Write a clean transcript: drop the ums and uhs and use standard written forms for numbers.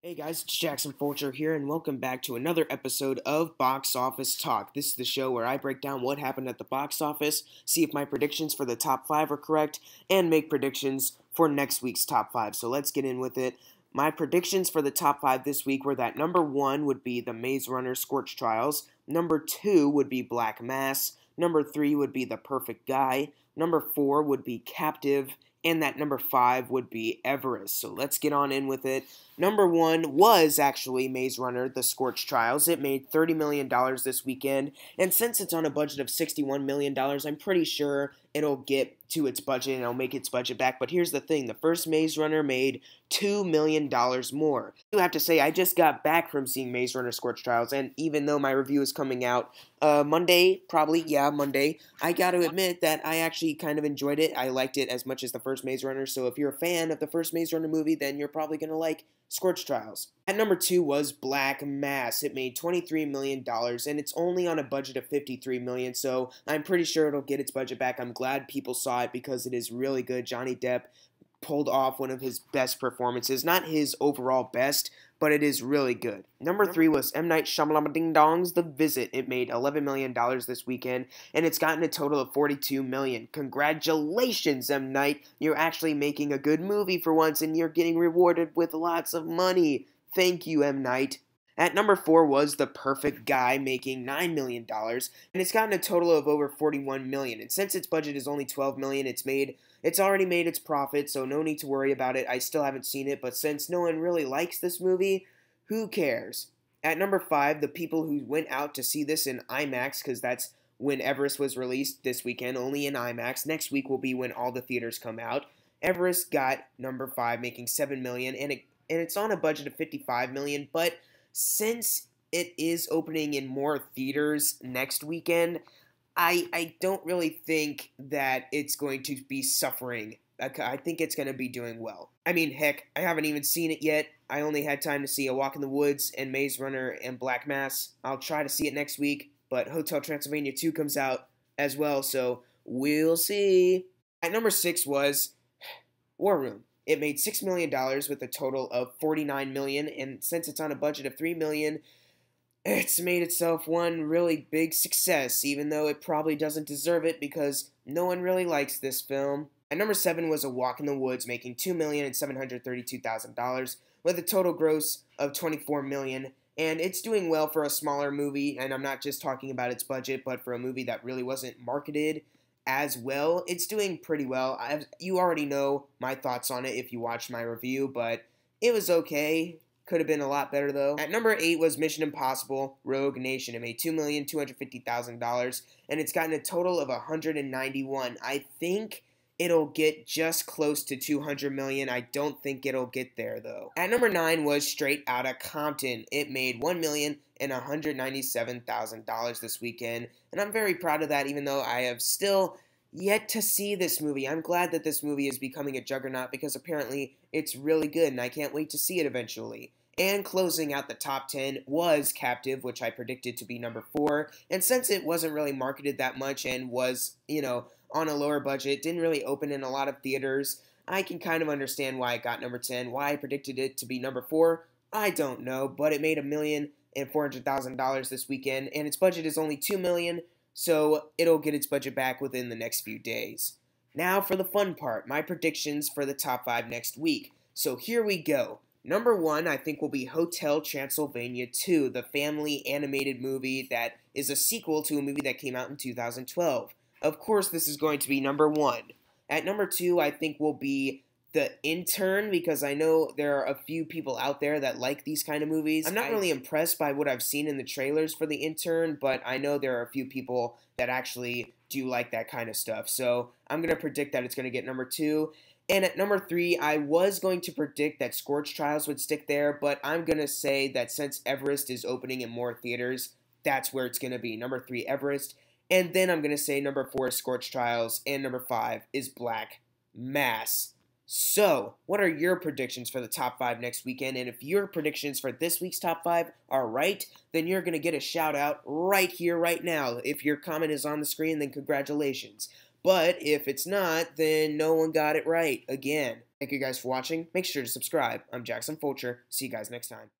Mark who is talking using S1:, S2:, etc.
S1: Hey guys, it's Jackson Fulcher here, and welcome back to another episode of Box Office Talk. This is the show where I break down what happened at the box office, see if my predictions for the top 5 are correct, and make predictions for next week's top 5. So let's get in with it. My predictions for the top 5 this week were that number 1 would be The Maze Runner Scorch Trials, number 2 would be Black Mass, number 3 would be The Perfect Guy, number 4 would be Captive, and that number 5 would be Everest. So let's get on in with it. Number 1 was actually Maze Runner, The Scorch Trials. It made $30 million this weekend, and since it's on a budget of $61 million, I'm pretty sure it'll get to its budget and it'll make its budget back. But here's the thing, the first Maze Runner made $2 million more. I do have to say, I just got back from seeing Maze Runner Scorch Trials, and even though my review is coming out Monday, Monday, I got to admit that I actually kind of enjoyed it. I liked it as much as the first Maze Runner, so if you're a fan of the first Maze Runner movie, then you're probably going to like Scorch Trials. At number 2 was Black Mass. It made $23 million, and it's only on a budget of $53 million, so I'm pretty sure it'll get its budget back. I'm glad people saw it because it is really good. Johnny Depp pulled off one of his best performances. Not his overall best, but it is really good. Number 3 was M. Night Shyamalan Ding Dong's The Visit. It made $11 million this weekend, and it's gotten a total of $42 million. Congratulations, M. Night. You're actually making a good movie for once, and you're getting rewarded with lots of money. Thank you, M. Night. At number 4 was The Perfect Guy, making $9 million, and it's gotten a total of over $41 million. And since its budget is only $12 million, it's already made its profit, so no need to worry about it. I still haven't seen it, but since no one really likes this movie, who cares? At number 5, the people who went out to see this in IMAX, because that's when Everest was released this weekend, only in IMAX. Next week will be when all the theaters come out. Everest got number 5, making $7 million, and it's on a budget of $55 million, but since it is opening in more theaters next weekend, I don't really think that it's going to be suffering. I think it's going to be doing well. I mean, heck, I haven't even seen it yet. I only had time to see A Walk in the Woods and Maze Runner and Black Mass. I'll try to see it next week, but Hotel Transylvania 2 comes out as well, so we'll see. At number 6 was War Room. It made $6 million with a total of $49 million, and since it's on a budget of $3 million, it's made itself one really big success, even though it probably doesn't deserve it because no one really likes this film. At number 7 was A Walk in the Woods, making $2,732,000 with a total gross of $24 million, and it's doing well for a smaller movie, and I'm not just talking about its budget, but for a movie that really wasn't marketed as well. It's doing pretty well. You already know my thoughts on it if you watched my review, but it was okay. Could have been a lot better, though. At number 8 was Mission Impossible Rogue Nation. It made $2,250,000, and it's gotten a total of $191. I think it'll get just close to $200 million. I don't think it'll get there, though. At number 9 was Straight Outta Compton. It made $1,197,000 this weekend, and I'm very proud of that, even though I have still yet to see this movie. I'm glad that this movie is becoming a juggernaut because apparently it's really good, and I can't wait to see it eventually. And closing out the top 10 was Captive, which I predicted to be number 4. And since it wasn't really marketed that much and was, on a lower budget, didn't really open in a lot of theaters, I can kind of understand why it got number 10. Why I predicted it to be number 4, I don't know, but it made $1,400,000 this weekend, and its budget is only $2 million, so it'll get its budget back within the next few days. Now for the fun part, my predictions for the top 5 next week. So here we go. Number 1, I think, will be Hotel Transylvania 2, the family animated movie that is a sequel to a movie that came out in 2012. Of course, this is going to be number 1. At number 2, I think, will be The Intern, because I know there are a few people out there that like these kind of movies. I'm not really impressed by what I've seen in the trailers for The Intern, but I know there are a few people that actually do like that kind of stuff. So I'm going to predict that it's going to get number 2. And at number 3, I was going to predict that Scorch Trials would stick there, but I'm going to say that since Everest is opening in more theaters, that's where it's going to be. Number 3, Everest. And then I'm going to say number 4 is Scorch Trials, and number 5 is Black Mass. So, what are your predictions for the top 5 next weekend? And if your predictions for this week's top 5 are right, then you're going to get a shout out right here, right now. If your comment is on the screen, then congratulations. But if it's not, then no one got it right again. Thank you guys for watching. Make sure to subscribe. I'm Jackson Fulcher. See you guys next time.